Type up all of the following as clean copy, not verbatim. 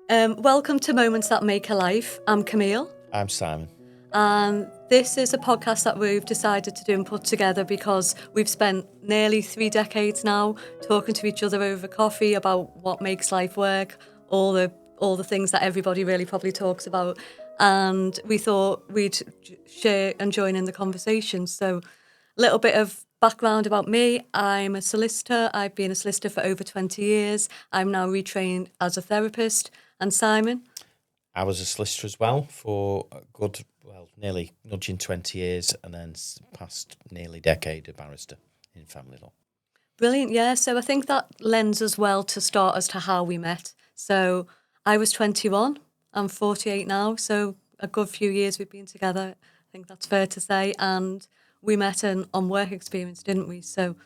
Welcome to Moments That Make a Life. I'm Camille, I'm Simon. and this is a podcast that we've decided to do and put together because we've spent nearly 3 decades now talking to each other over coffee about what makes life work, all the things that everybody really probably talks about, and we thought we'd share and join in the conversation. So, a little bit of background about me. I'm a solicitor. I've been a solicitor for over 20 years. I'm now retrained as a therapist. And Simon? I was a solicitor as well for a good, nearly nudging 20 years, and then past nearly decade a barrister in family law. Brilliant, yeah. So I think that lends us well to start as to how we met. So I was 21, I'm 48 now, so a good few years we've been together. I think that's fair to say. And we met on work experience, didn't we? So do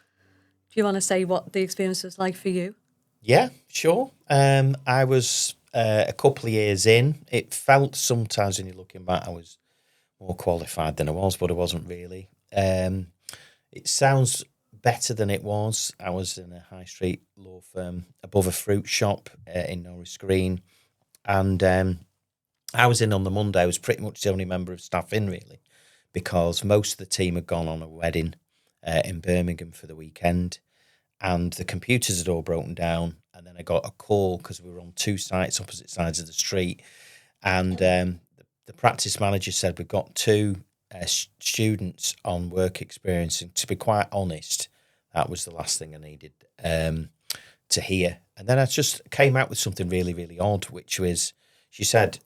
you want to say what the experience was like for you? Yeah, sure. I was a couple of years in. It felt sometimes when you're looking back, I was more qualified than I was, but I wasn't really. It sounds better than it was. I was in a high street law firm above a fruit shop in Norris Green, and I was in on the Monday. I was pretty much the only member of staff in, really, because most of the team had gone on a wedding in Birmingham for the weekend, and the computers had all broken down. And then I got a call because we were on two sites, opposite sides of the street, and the practice manager said, we've got two students on work experience, and to be quite honest, that was the last thing I needed to hear. And then I just came out with something really, really odd, which was, she said,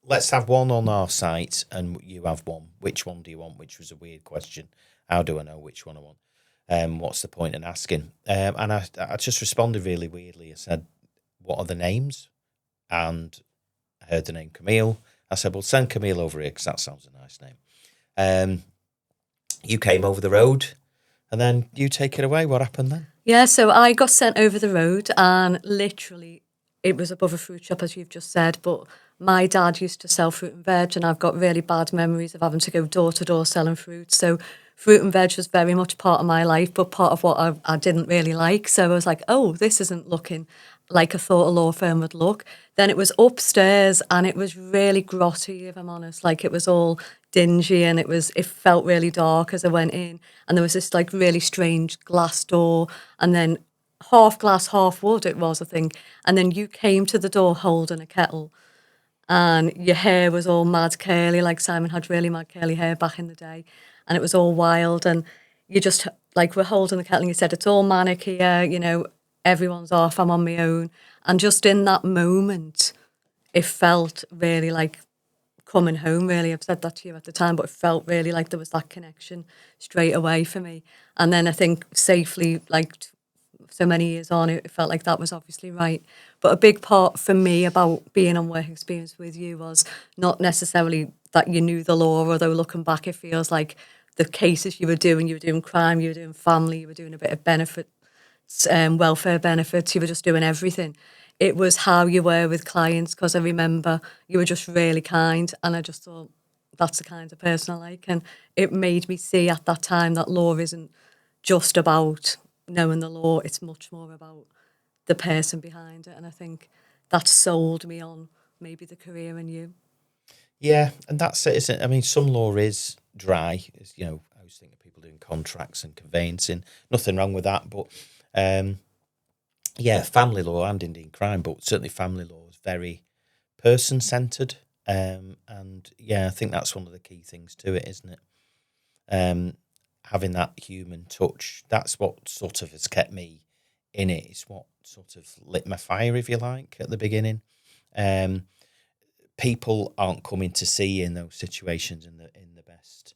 let's have one on our site and you have one. Which one do you want? Which was a weird question. How do I know which one I want? What's the point in asking? And I just responded really weirdly. I said, what are the names? And I heard the name Camille. I said, well, send Camille over here because that sounds a nice name. You came over the road and then you take it away. What happened then? Yeah, so I got sent over the road and literally it was above a fruit shop, as you've just said, but my dad used to sell fruit and veg, and I've got really bad memories of having to go door to door selling fruit. So fruit and veg was very much part of my life, but part of what I didn't really like. So I was like, oh, this isn't looking like I thought a law firm would look. Then it was upstairs and it was really grotty, if I'm honest. Like it was all dingy and it felt really dark as I went in. And there was this like really strange glass door and then half glass, half wood it was, I think. And then you came to the door holding a kettle and your hair was all mad curly, like Simon had really mad curly hair back in the day. And it was all wild and you just like were holding the kettle and you said, it's all manic here, everyone's off, I'm on my own. And just in that moment, it felt really like coming home, really. I've said that to you at the time, but it felt really like there was that connection straight away for me. And then I think safely, like so many years on, it felt like that was obviously right. But a big part for me about being on work experience with you was not necessarily that you knew the law, although looking back, it feels like the cases you were doing crime, you were doing family, you were doing a bit of benefit, welfare benefits, you were just doing everything. It was how you were with clients, because I remember you were just really kind, and I just thought, that's the kind of person I like. And it made me see at that time that law isn't just about knowing the law, it's much more about the person behind it. And I think that sold me on maybe the career in you. Yeah, and that's it, isn't it? I mean, some law is dry. I was thinking of people doing contracts and conveyancing. Nothing wrong with that, but yeah, family law and indeed crime, but certainly family law is very person centered. And yeah, I think that's one of the key things to it, isn't it? Having that human touch, that's what sort of has kept me in it. It's what sort of lit my fire, if you like, at the beginning. People aren't coming to see you in those situations in the best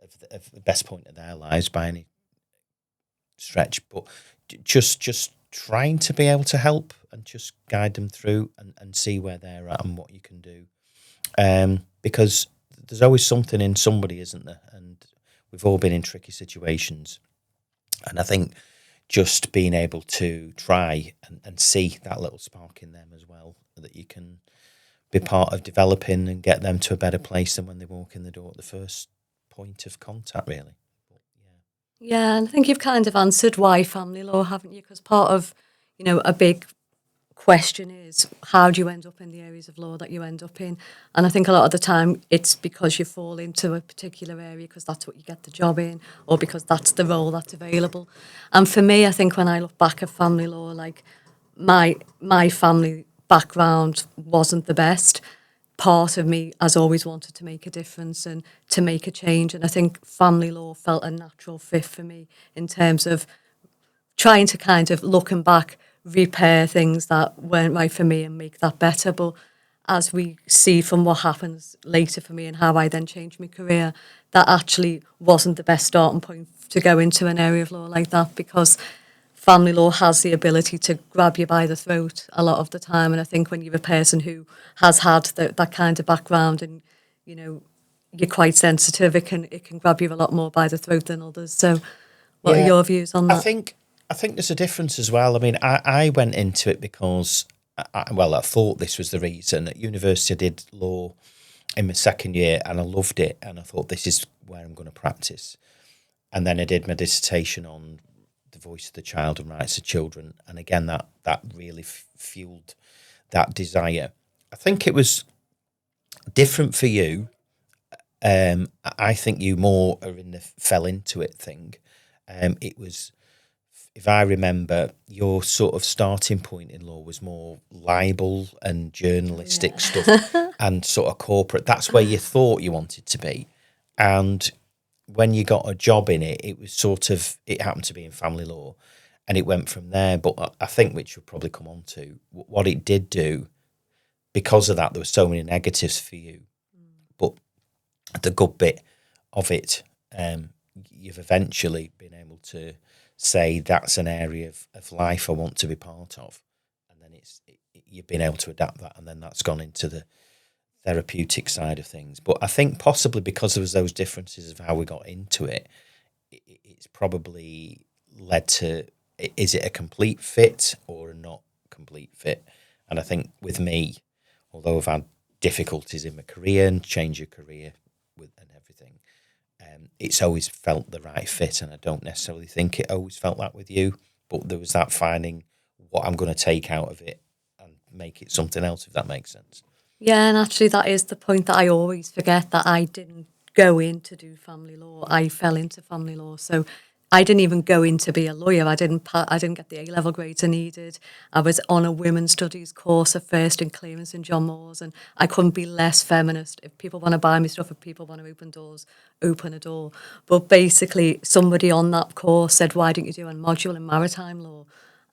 of the best point of their lives by any stretch, but just trying to be able to help and just guide them through and see where they're at and what you can do. Because there's always something in somebody, isn't there? And we've all been in tricky situations. And I think just being able to try and see that little spark in them as well, that you can be part of developing and get them to a better place than when they walk in the door at the first point of contact, really. But, Yeah, and I think you've kind of answered why family law, haven't you? Because part of, a big question is, how do you end up in the areas of law that you end up in? And I think a lot of the time it's because you fall into a particular area because that's what you get the job in, or because that's the role that's available. And for me, I think when I look back at family law, like my family background wasn't the best. Part of me has always wanted to make a difference and to make a change. And I think family law felt a natural fit for me in terms of trying to kind of, looking back, repair things that weren't right for me and make that better. But as we see from what happens later for me and how I then changed my career, that actually wasn't the best starting point to go into an area of law like that, because family law has the ability to grab you by the throat a lot of the time. And I think when you're a person who has had that kind of background and, you know, you're quite sensitive, it can grab you a lot more by the throat than others. So what are your views on that? I think there's a difference as well. I mean, I went into it because, I thought this was the reason. At university, I did law in my second year and I loved it. And I thought, this is where I'm going to practice. And then I did my dissertation on the voice of the child and rights of children. And again, that really fueled that desire. I think it was different for you. I think you more are in the fell into it thing. It was, if I remember, your sort of starting point in law was more libel and journalistic stuff and sort of corporate. That's where you thought you wanted to be. And when you got a job in it, it was sort of, it happened to be in family law and it went from there. But I think, which we'll probably come on to, what it did do, because of that, there were so many negatives for you. But the good bit of it, you've eventually been able to say that's an area of life I want to be part of. And then you've been able to adapt that, and then that's gone into the therapeutic side of things. But I think possibly because there was those differences of how we got into it, it's probably led to, is it a complete fit or a not complete fit? And I think with me, although I've had difficulties in my career and change of career and everything, it's always felt the right fit. And I don't necessarily think it always felt that with you, but there was that finding what I'm going to take out of it and make it something else, if that makes sense. Yeah, and actually that is the point that I always forget, that I didn't go in to do family law. I fell into family law. So I didn't even go in to be a lawyer. I didn't get the A-level grades I needed. I was on a women's studies course at first in Clarence and John Moores, and I couldn't be less feminist. If people want to buy me stuff, if people want to open doors, open a door. But basically, somebody on that course said, why don't you do a module in maritime law?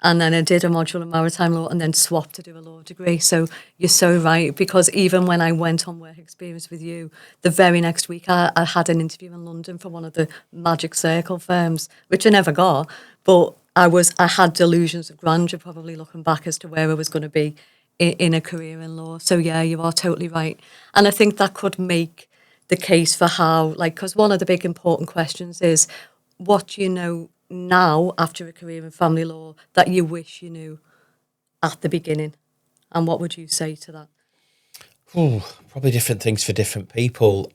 And then I did a module in maritime law and then swapped to do a law degree. So you're so right, because even when I went on work experience with you, the very next week I had an interview in London for one of the Magic Circle firms, which I never got. But I had delusions of grandeur, probably looking back, as to where I was going to be in a career in law. So yeah, you are totally right. And I think that could make the case for how, like, because one of the big important questions is, what do you know now after a career in family law that you wish you knew at the beginning? And what would you say to that? Probably different things for different people.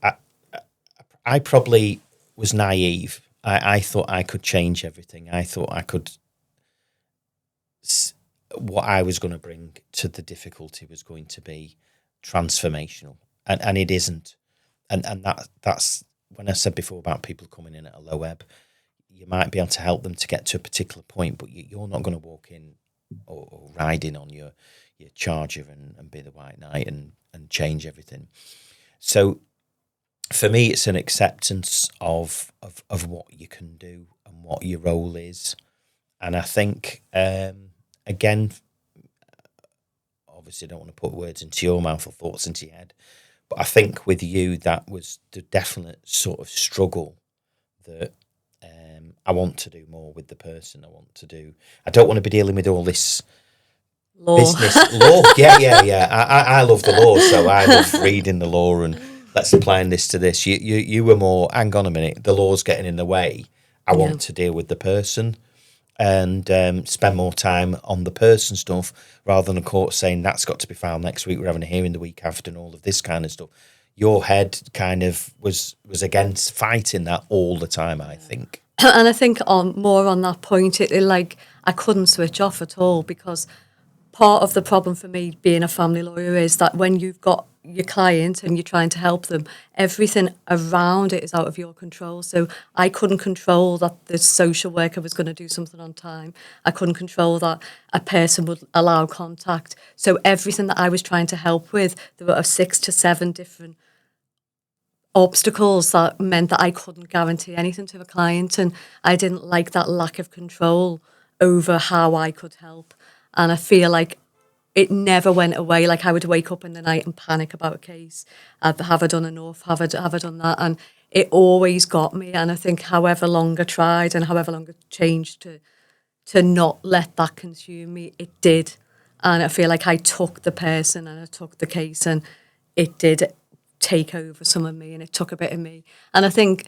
I probably was naive. I thought I could change everything. I thought I could, what I was going to bring to the difficulty was going to be transformational, and it isn't. And that's when I said before about people coming in at a low ebb. You might be able to help them to get to a particular point, but you're not going to walk in or ride in on your Charger and be the White Knight and change everything. So for me, it's an acceptance of what you can do and what your role is. And I think, again, obviously I don't want to put words into your mouth or thoughts into your head, but I think with you, that was the definite sort of struggle that I want to do more with the person. I don't want to be dealing with all this Law. business law. Yeah. I love the law, so I love reading the law and let's apply this to this. You were more, hang on a minute, the law's getting in the way. I want to deal with the person and spend more time on the person stuff rather than a court saying that's got to be filed next week, we're having a hearing the week after, and all of this kind of stuff. Your head kind of was against fighting that all the time, I think. And I think more on that point, it like I couldn't switch off at all, because part of the problem for me being a family lawyer is that when you've got your client and you're trying to help them, everything around it is out of your control. So I couldn't control that the social worker was going to do something on time. I couldn't control that a person would allow contact. So everything that I was trying to help with, there were 6 to 7 different obstacles that meant that I couldn't guarantee anything to the client, and I didn't like that lack of control over how I could help. And I feel like it never went away. Like I would wake up in the night and panic about a case. Have I done enough? Have I done that? And it always got me. And I think however long I tried and however long I changed to not let that consume me, it did. And I feel like I took the person and I took the case, and it did take over some of me, and it took a bit of me. And I think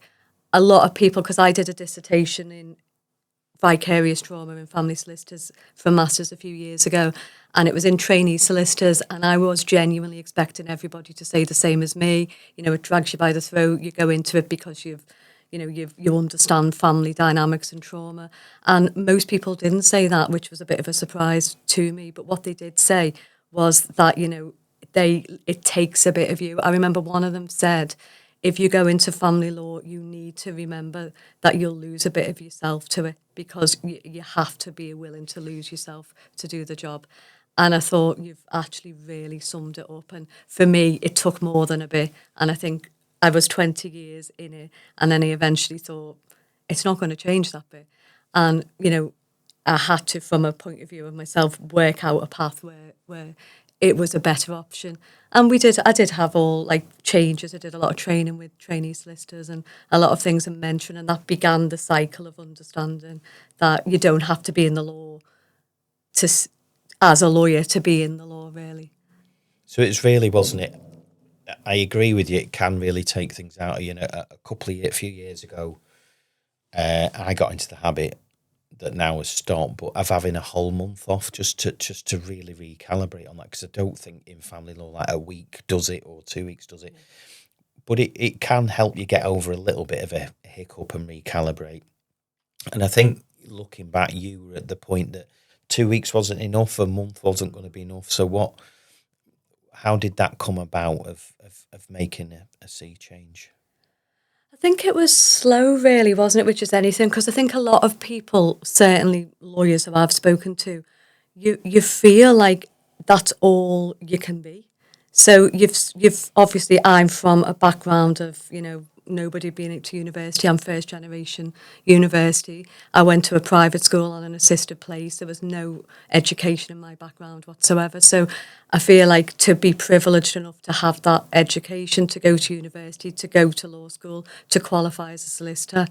a lot of people, because I did a dissertation in vicarious trauma in family solicitors for masters a few years ago, and it was in trainee solicitors, and I was genuinely expecting everybody to say the same as me. You know, it drags you by the throat. You go into it because you understand family dynamics and trauma, and most people didn't say that, which was a bit of a surprise to me. But what they did say was that it takes a bit of you. I remember one of them said, if you go into family law, you need to remember that you'll lose a bit of yourself to it, because you have to be willing to lose yourself to do the job. And I thought, you've actually really summed it up. And for me, it took more than a bit. And I think I was 20 years in it, and then I eventually thought, it's not going to change that bit. And, I had to, from a point of view of myself, work out a path where it was a better option. And I did have all changes. I did a lot of training with trainee solicitors and a lot of things and mentoring, and that began the cycle of understanding that you don't have to be in the law as a lawyer to be in the law, really. So it's really, wasn't it? I agree with you. It can really take things out of you. A few years ago, I got into the habit that now has stopped, but of having a whole month off just to really recalibrate on that, because I don't think in family law a week does it or 2 weeks does it. But it can help you get over a little bit of a hiccup and recalibrate. And I think looking back, you were at the point that 2 weeks wasn't enough, a month wasn't going to be enough. So how did that come about of making a sea change? I think it was slow, really, wasn't it, which is anything, because I think a lot of people, certainly lawyers who I've spoken to, you feel like that's all you can be. So you've obviously, I'm from a background of, nobody being to university. I'm first generation university. I went to a private school on an assisted place. There was no education in my background whatsoever. So I feel like to be privileged enough to have that education, to go to university, to go to law school, to qualify as a solicitor,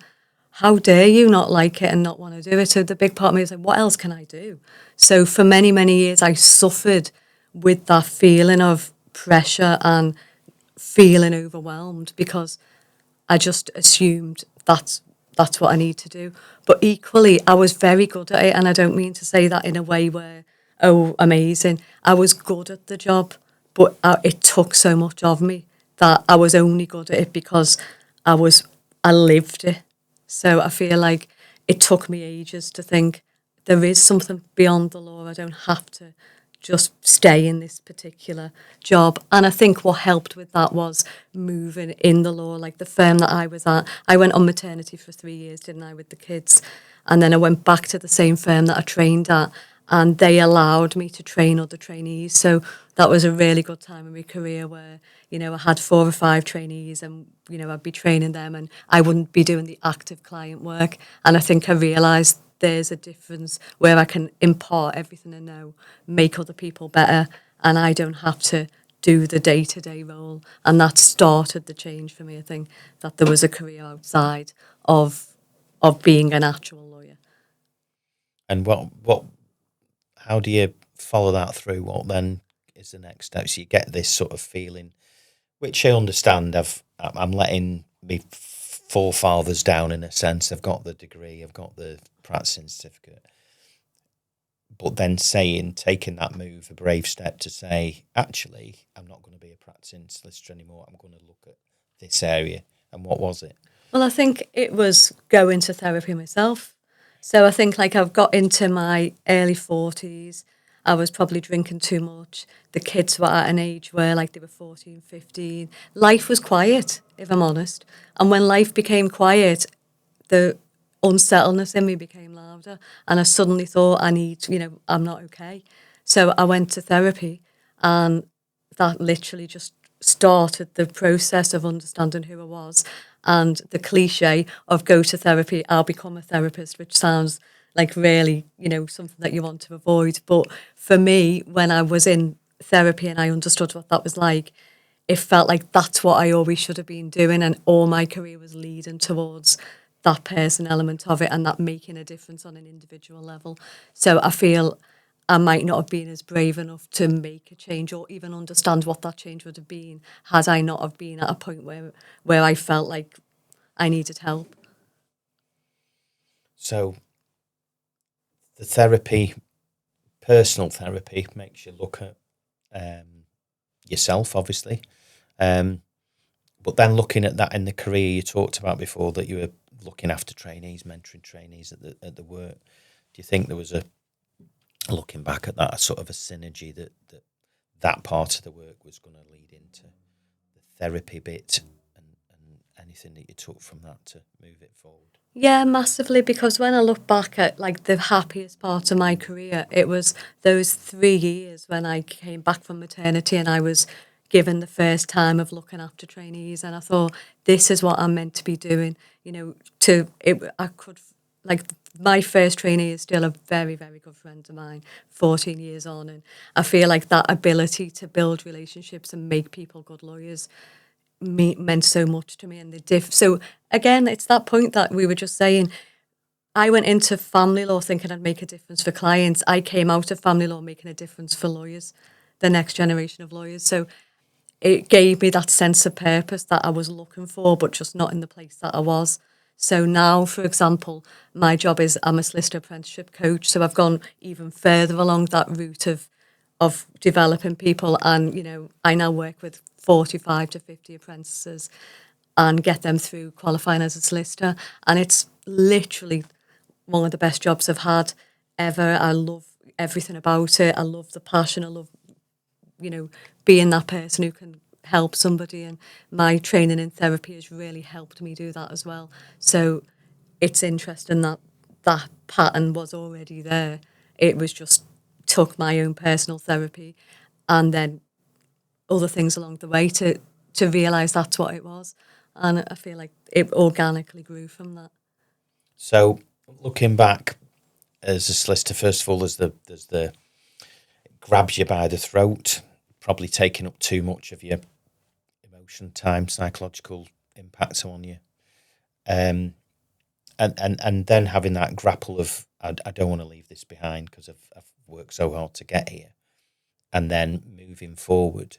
how dare you not like it and not want to do it? So the big part of me is like, what else can I do? So for many, many years, I suffered with that feeling of pressure and feeling overwhelmed, because I just assumed that's what I need to do. But equally, I was very good at it, and I don't mean to say that in a way where, oh, amazing. I was good at the job, but it took so much of me that I was only good at it because I lived it. So I feel like it took me ages to think there is something beyond the law. I don't have to just stay in this particular job. And I think what helped with that was moving in the law. Like the firm that I was at, I went on maternity for 3 years, didn't I, with the kids? And then I went back to the same firm that I trained at, and they allowed me to train other trainees. So that was a really good time in my career where, I had 4 or 5 trainees, and, I'd be training them, and I wouldn't be doing the active client work. And I think I realised there's a difference where I can impart everything I know, make other people better, and I don't have to do the day-to-day role. And that started the change for me. I think that there was a career outside of being an actual lawyer. And how do you follow that through? What then is the next step? So you get this sort of feeling, which I understand. I'm letting me forefathers down in a sense. I've got the degree, I've got the practicing certificate, but then taking that move, a brave step to say, actually, I'm not going to be a practicing solicitor anymore. I'm going to look at this area. And what was it? Well, I think it was going to therapy myself. So I think I've got into my early 40s, I was probably drinking too much. The kids were at an age where like they were 14, 15. Life was quiet, if I'm honest. And when life became quiet, the unsettledness in me became louder. And I suddenly thought, I'm not okay. So I went to therapy, and that literally just started the process of understanding who I was. And the cliche of go to therapy, I'll become a therapist, which sounds like really, something that you want to avoid. But for me, when I was in therapy and I understood what that was like, it felt like that's what I always should have been doing. And all my career was leading towards that person element of it and that making a difference on an individual level. So I feel I might not have been as brave enough to make a change or even understand what that change would have been had I not have been at a point where I felt like I needed help. So the therapy, personal therapy, makes you look at yourself, obviously. But then looking at that in the career you talked about before, that you were looking after trainees, mentoring trainees at the work. Do you think there was looking back at that, a sort of a synergy that part of the work was going to lead into the therapy bit and anything that you took from that to move it forward? Yeah, massively, because when I look back at like the happiest part of my career, it was those 3 years when I came back from maternity and I was given the first time of looking after trainees, and I thought, this is what I'm meant to be doing. My first trainee is still a very, very good friend of mine, 14 years on, and I feel like that ability to build relationships and make people good lawyers meant so much to me. And so again, it's that point that we were just saying. I went into family law thinking I'd make a difference for clients. I came out of family law making a difference for lawyers, the next generation of lawyers. So it gave me that sense of purpose that I was looking for, but just not in the place that I was. So now, for example, my job is I'm a solicitor apprenticeship coach. So I've gone even further along that route of developing people. And, I now work with 45 to 50 apprentices and get them through qualifying as a solicitor. And it's literally one of the best jobs I've had ever. I love everything about it. I love the passion. I love, being that person who can help somebody. And my training in therapy has really helped me do that as well. So it's interesting that that pattern was already there. It was just took my own personal therapy and then other things along the way to realise that's what it was. And I feel like it organically grew from that. So looking back as a solicitor, first of all, there's the it grabs you by the throat, probably taking up too much of your emotion, time, psychological impacts on you. And then having that grapple of I don't want to leave this behind because I've worked so hard to get here, and then moving forward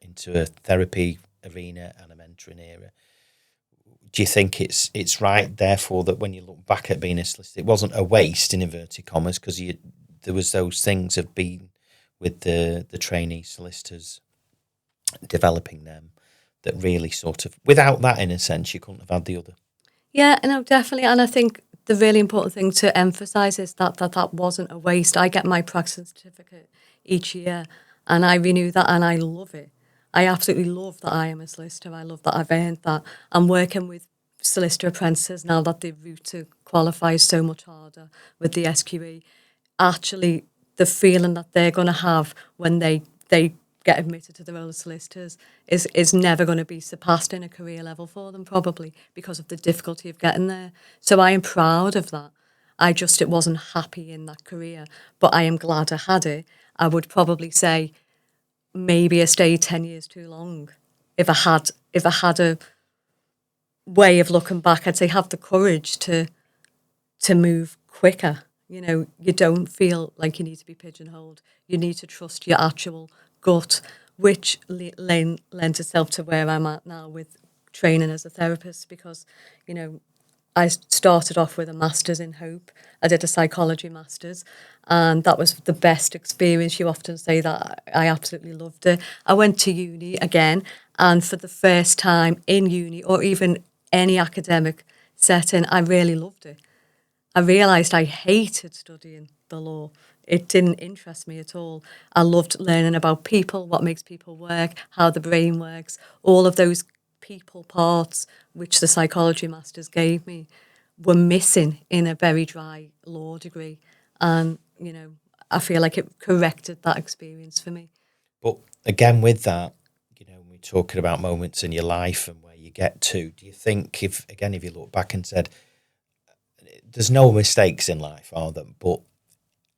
into a therapy arena and a mentoring era. Do you think it's right, therefore, that when you look back at being a solicitor, it wasn't a waste in inverted commas because there was those things of being with the trainee solicitors, developing them, that really sort of without that, in a sense, you couldn't have had the other. Yeah, no, definitely. And I think the really important thing to emphasise is that wasn't a waste. I get my practice certificate each year and I renew that and I love it. I absolutely love that I am a solicitor. I love that I've earned that. I'm working with solicitor apprentices now that the route to qualify is so much harder with the SQE. Actually, the feeling that they're going to have when they get admitted to the role of solicitors is never going to be surpassed in a career level for them, probably because of the difficulty of getting there. So I am proud of that. It wasn't happy in that career, but I am glad I had it. I would probably say maybe I stayed 10 years too long. If I had a way of looking back, I'd say have the courage to move quicker. You don't feel like you need to be pigeonholed. You need to trust your actual gut, which lends itself to where I'm at now with training as a therapist because, I started off with a master's in hope. I did a psychology master's and that was the best experience. You often say that. I absolutely loved it. I went to uni again and for the first time in uni or even any academic setting, I really loved it. I realised I hated studying the law. it didn't interest me at all. I loved learning about people, what makes people work, how the brain works, all of those people parts which the psychology masters gave me were missing in a very dry law degree. And, I feel like it corrected that experience for me. But again, with that, we're talking about moments in your life and where you get to. Do you think, if you look back and said, there's no mistakes in life, are there? But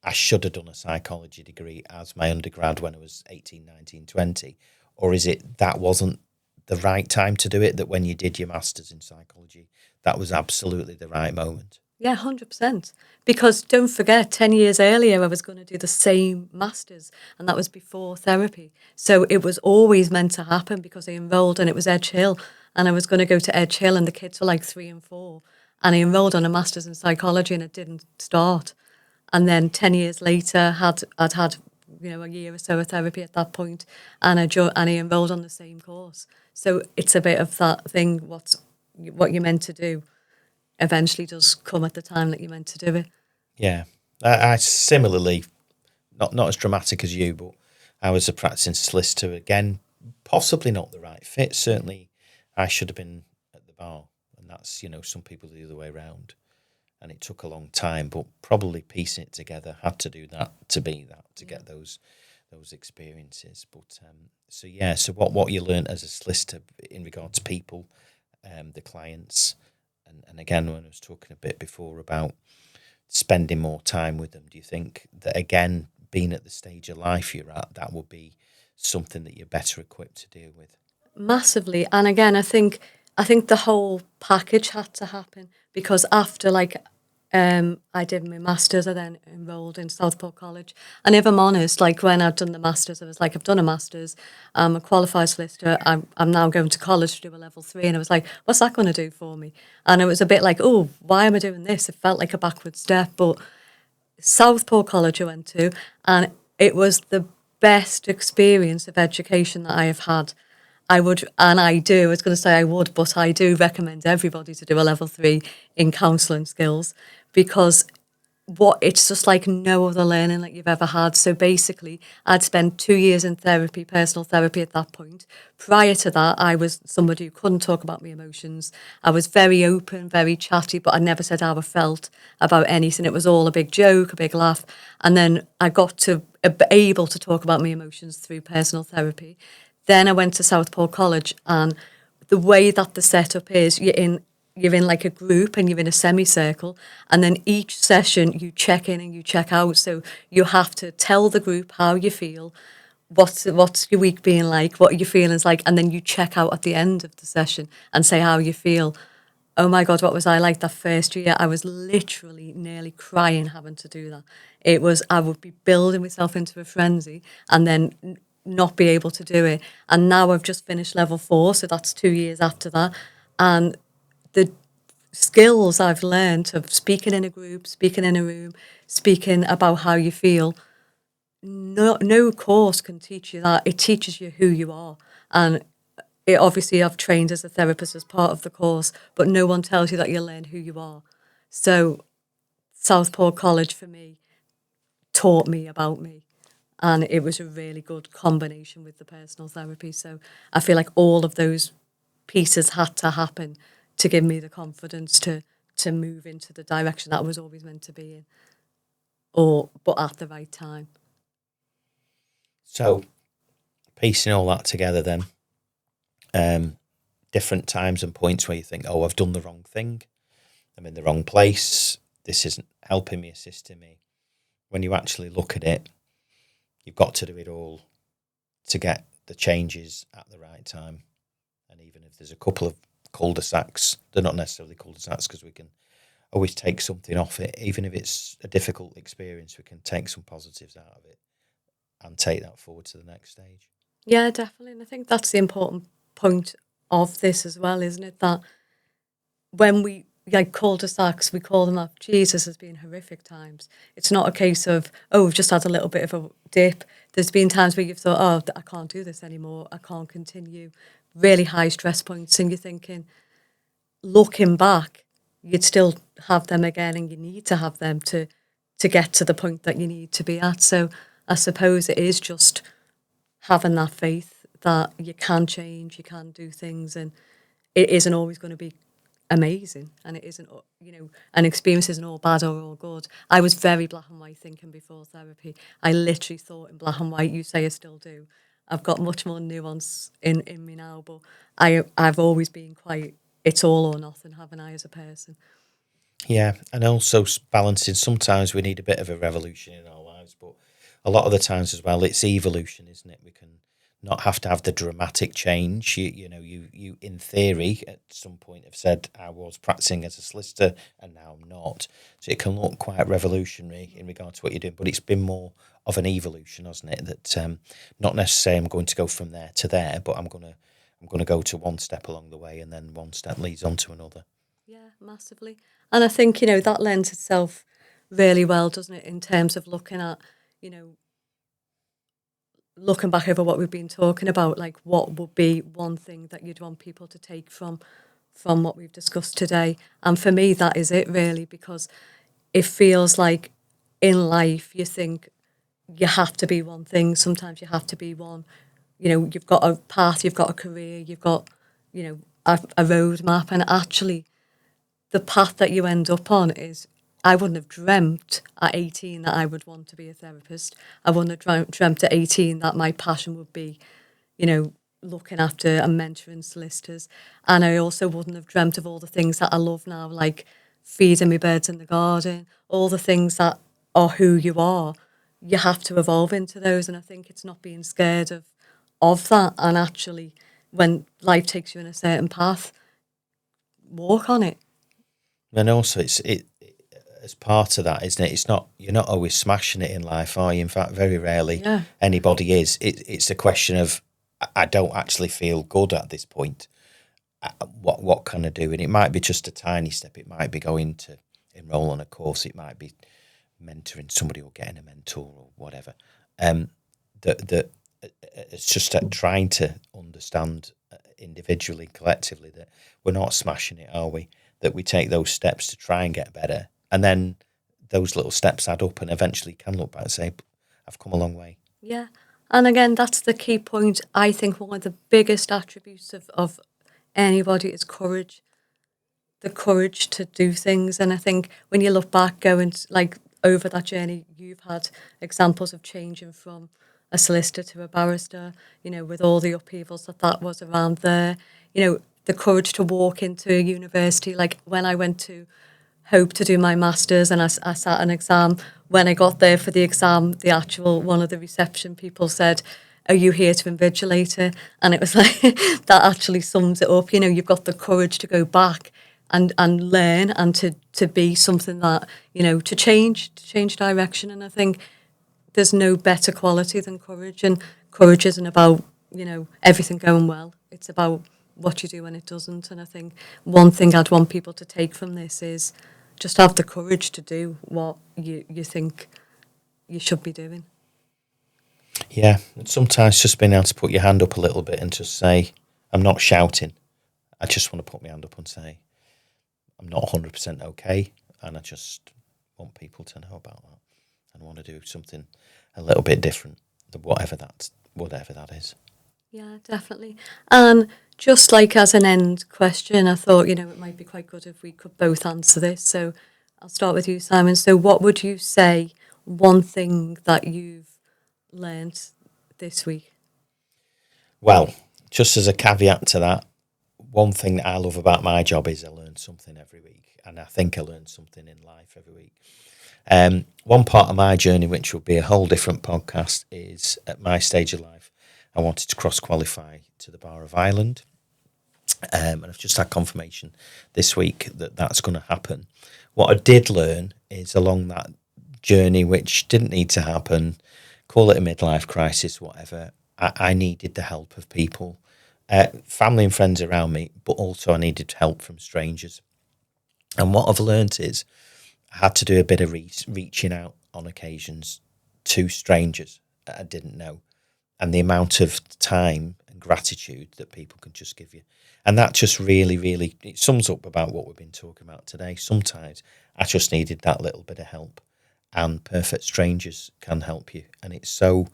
I should have done a psychology degree as my undergrad when I was 18, 19, 20. Or is it that wasn't the right time to do it, that when you did your master's in psychology, that was absolutely the right moment? Yeah, 100%. Because don't forget, 10 years earlier, I was going to do the same master's, and that was before therapy. So it was always meant to happen because I enrolled, and it was Edge Hill, and I was going to go to Edge Hill, and the kids were like 3 and 4. And I enrolled on a master's in psychology, and it didn't start. And then 10 years later, I'd had a year or so of therapy at that point, and I enrolled on the same course. So it's a bit of that thing, what you're meant to do eventually does come at the time that you're meant to do it. Yeah. I similarly, not as dramatic as you, but I was a practicing solicitor. Again, possibly not the right fit. Certainly, I should have been at the bar. And that's, some people the other way around. And it took a long time, but probably piecing it together, had to do that to be that, to get those experiences. But so what you learned as a solicitor in regard to people, the clients, and again, when I was talking a bit before about spending more time with them, do you think that, again, being at the stage of life you're at, that will be something that you're better equipped to deal with? Massively. And again, I think the whole package had to happen because after I did my masters, I then enrolled in Southport College. And if I'm honest, when I'd done the masters, I was like, I've done a masters, I'm a qualified solicitor, I'm now going to college to do a level 3. And I was like, what's that going to do for me? And it was a bit like, oh, why am I doing this? It felt like a backward step. But Southport College I went to, and it was the best experience of education that I have had. I was going to say I would, but I do recommend everybody to do a level 3 in counselling skills because it's just like no other learning that you've ever had. So basically, I'd spent 2 years in therapy, personal therapy at that point. Prior to that, I was somebody who couldn't talk about my emotions. I was very open, very chatty, but I never said how I felt about anything. It was all a big joke, a big laugh. And then I got to be able to talk about my emotions through personal therapy. Then I went to Southport College, and the way that the setup is, you're in like a group and you're in a semicircle, and then each session you check in and you check out. So you have to tell the group how you feel, what's your week being like, what are your feelings like, and then you check out at the end of the session and say how you feel. Oh my God, what was I like that first year? I was literally nearly crying having to do that. I would be building myself into a frenzy and then not be able to do it. And now I've just finished level 4, so that's 2 years after that. And the skills I've learned of speaking in a group, speaking in a room, speaking about how you feel, no course can teach you that. It teaches you who you are. And obviously I've trained as a therapist as part of the course, but no one tells you that you learn who you are. So Southport College for me taught me about me. And it was a really good combination with the personal therapy. So I feel like all of those pieces had to happen to give me the confidence to move into the direction that I was always meant to be in, but at the right time. So piecing all that together then, different times and points where you think, oh, I've done the wrong thing, I'm in the wrong place, this isn't helping me, assisting me. When you actually look at it, you've got to do it all to get the changes at the right time. And even if there's a couple of cul-de-sacs, they're not necessarily cul-de-sacs because we can always take something off it. Even if it's a difficult experience, we can take some positives out of it and take that forward to the next stage. Yeah, definitely. And I think that's the important point of this as well, isn't it? That when we cul-de-sacs, we call them up. Jesus has been horrific times. It's not a case of, oh, we've just had a little bit of a dip. There's been times where you've thought, oh, I can't do this anymore. I can't continue. Really high stress points. And you're thinking, looking back, you'd still have them again, and you need to have them to to get to the point that you need to be at. So I suppose it is just having that faith that you can change, you can do things, and it isn't always going to be amazing, and it isn't, an experience isn't all bad or all good. I was very black and white thinking before therapy. I literally thought in black and white. You say I still do. I've got much more nuance in me now, but I've always been quite, it's all or nothing, haven't I, as a person? Yeah, and also balancing. Sometimes we need a bit of a revolution in our lives, but a lot of the times as well, it's evolution, isn't it? We can not have to have the dramatic change. You in theory at some point have said I was practicing as a solicitor and now I'm not. So it can look quite revolutionary in regard to what you're doing, but it's been more of an evolution, hasn't it? That not necessarily I'm going to go from there to there, but I'm gonna go to one step along the way, and then one step leads on to another. Yeah, massively. And I think, that lends itself really well, doesn't it, in terms of looking at, looking back over what we've been talking about, like what would be one thing that you'd want people to take from what we've discussed today. And for me, that is it really, because it feels like in life you think you have to be one thing. Sometimes you have to be one, you've got a path, you've got a career, you've got, a roadmap. And actually the path that you end up on is, I wouldn't have dreamt at 18 that I would want to be a therapist. I wouldn't have dreamt at 18 that my passion would be, looking after and mentoring solicitors. And I also wouldn't have dreamt of all the things that I love now, like feeding my birds in the garden, all the things that are who you are. You have to evolve into those. And I think it's not being scared of that. And actually, when life takes you in a certain path, walk on it. And also, it's as part of that, isn't it? It's not, you're not always smashing it in life, are you? In fact, very rarely anybody is. It's a question of, I don't actually feel good at this point. What can I do? And it might be just a tiny step. It might be going to enroll on a course. It might be mentoring somebody or getting a mentor or whatever. That it's just trying to understand individually, collectively, that we're not smashing it, are we? That we take those steps to try and get better. And then those little steps add up, and eventually can look back and say, I've come a long way. Yeah. And again, that's the key point. I think one of the biggest attributes of anybody is courage. The courage to do things. And I think when you look back, going like over that journey, you've had examples of changing from a solicitor to a barrister, with all the upheavals that was around there. The courage to walk into a university. Like when I went to Hope to do my master's, and I sat an exam. When I got there for the exam, one of the reception people said, "Are you here to invigilate her?" And it was like, that actually sums it up. You've got the courage to go back and learn, and to be something that, to change direction. And I think there's no better quality than courage. And courage isn't about, everything going well. It's about what you do when it doesn't. And I think one thing I'd want people to take from this is just have the courage to do what you think you should be doing. Yeah, and sometimes just being able to put your hand up a little bit and just say, I'm not shouting. I just want to put my hand up and say, I'm not 100% okay, and I just want people to know about that and want to do something a little bit different than whatever that is. Yeah, definitely. And just like as an end question, I thought, it might be quite good if we could both answer this. So I'll start with you, Simon. So what would you say one thing that you've learned this week? Well, just as a caveat to that, one thing that I love about my job is I learn something every week, and I think I learn something in life every week. One part of my journey, which will be a whole different podcast, is at my stage of life, I wanted to cross-qualify to the Bar of Ireland, and I've just had confirmation this week that that's going to happen. What I did learn is along that journey, which didn't need to happen, call it a midlife crisis, whatever, I needed the help of people, family and friends around me, but also I needed help from strangers. And what I've learned is I had to do a bit of reaching out on occasions to strangers that I didn't know, and the amount of time and gratitude that people can just give you. And that just really, really, it sums up about what we've been talking about today. Sometimes I just needed that little bit of help. and perfect strangers can help you. And it's so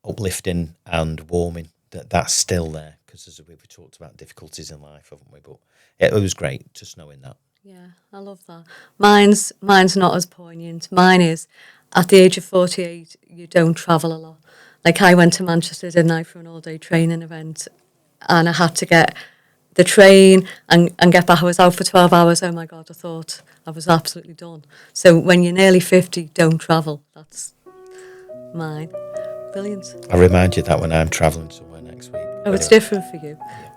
uplifting and warming that that's still there, because as we've talked about difficulties in life, haven't we? But it was great just knowing that. Yeah, I love that. Mine's not as poignant. Mine is, at the age of 48, you don't travel a lot. Like, I went to Manchester, didn't I, for an all-day training event, and I had to get the train and get back. I was out for 12 hours. Oh my God, I thought I was absolutely done. So when you're nearly 50, don't travel. That's mine. Brilliant. I remind you that when I'm travelling somewhere next week. Oh, it's different for you. Yeah.